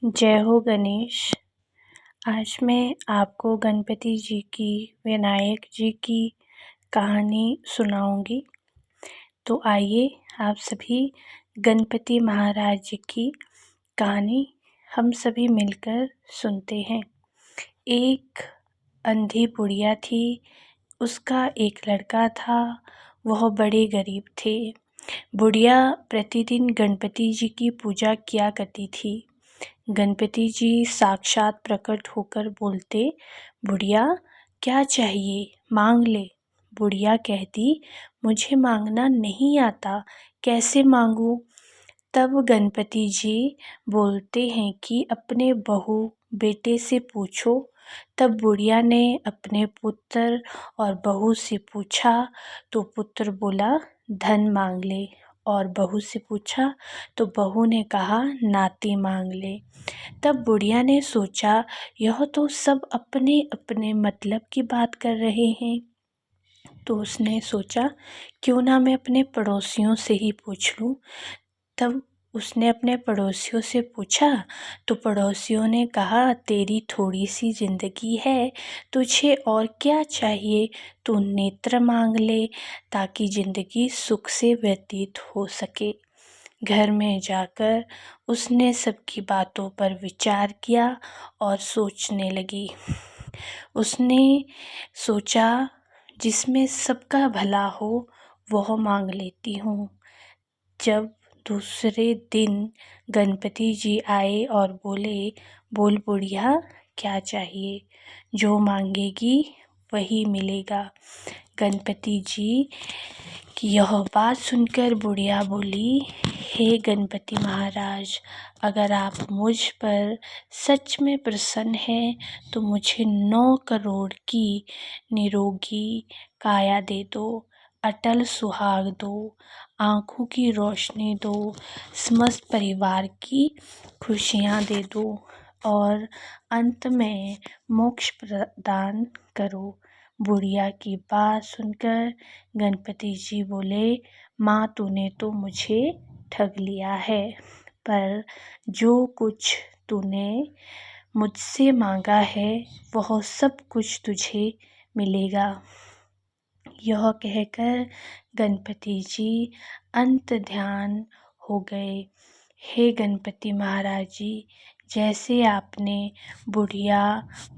जय हो गणेश। आज मैं आपको गणपति जी की, विनायक जी की कहानी सुनाऊंगी। तो आइए आप सभी गणपति महाराज जी की कहानी हम सभी मिलकर सुनते हैं। एक अंधी बुढ़िया थी, उसका एक लड़का था। वह बड़े गरीब थे। बुढ़िया प्रतिदिन गणपति जी की पूजा किया करती थी। गणपति जी साक्षात प्रकट होकर बोलते, बुढ़िया क्या चाहिए मांग ले। बुढ़िया कहती, मुझे मांगना नहीं आता, कैसे मांगूं। तब गणपति जी बोलते हैं कि अपने बहू बेटे से पूछो। तब बुढ़िया ने अपने पुत्र और बहू से पूछा तो पुत्र बोला धन मांग ले, और बहू से पूछा तो बहू ने कहा नाती मांग ले। तब बुढ़िया ने सोचा, यह तो सब अपने अपने मतलब की बात कर रहे हैं। तो उसने सोचा, क्यों ना मैं अपने पड़ोसियों से ही पूछ लूं। तब उसने अपने पड़ोसियों से पूछा तो पड़ोसियों ने कहा, तेरी थोड़ी सी ज़िंदगी है, तुझे और क्या चाहिए। तू नेत्र मांग ले ताकि ज़िंदगी सुख से व्यतीत हो सके। घर में जाकर उसने सबकी बातों पर विचार किया और सोचने लगी। उसने सोचा, जिसमें सबका भला हो वह मांग लेती हूँ। जब दूसरे दिन गणपति जी आए और बोले, बोल बुढ़िया क्या चाहिए, जो मांगेगी वही मिलेगा। गणपति जी की यह बात सुनकर बुढ़िया बोली, हे गणपति महाराज, अगर आप मुझ पर सच में प्रसन्न हैं तो मुझे 9 करोड़ की निरोगी काया दे दो, अटल सुहाग दो, आँखों की रोशनी दो, समस्त परिवार की खुशियाँ दे दो और अंत में मोक्ष प्रदान करो। बुढ़िया की बात सुनकर गणपति जी बोले, माँ तूने तो मुझे ठग लिया है, पर जो कुछ तूने मुझसे मांगा है वह सब कुछ तुझे मिलेगा। यह कहकर गणपति जी अंत ध्यान हो गए। हे गणपति महाराज जी, जैसे आपने बुढ़िया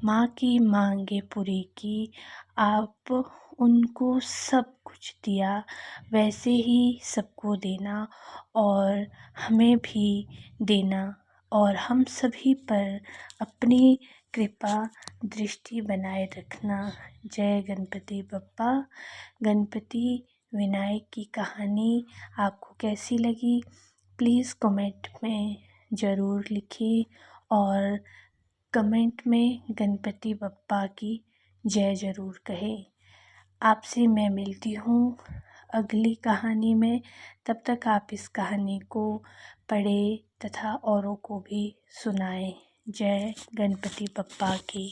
माँ की मांगे पूरी की, आप उनको सब कुछ दिया, वैसे ही सबको देना और हमें भी देना और हम सभी पर अपनी कृपा दृष्टि बनाए रखना। जय गणपति बप्पा। गणपति विनायक की कहानी आपको कैसी लगी, प्लीज़ कमेंट में ज़रूर लिखिए और कमेंट में गणपति बप्पा की जय ज़रूर कहें। आपसे मैं मिलती हूँ अगली कहानी में। तब तक आप इस कहानी को पढ़ें तथा औरों को भी सुनाएं। जय गणपति बप्पा की।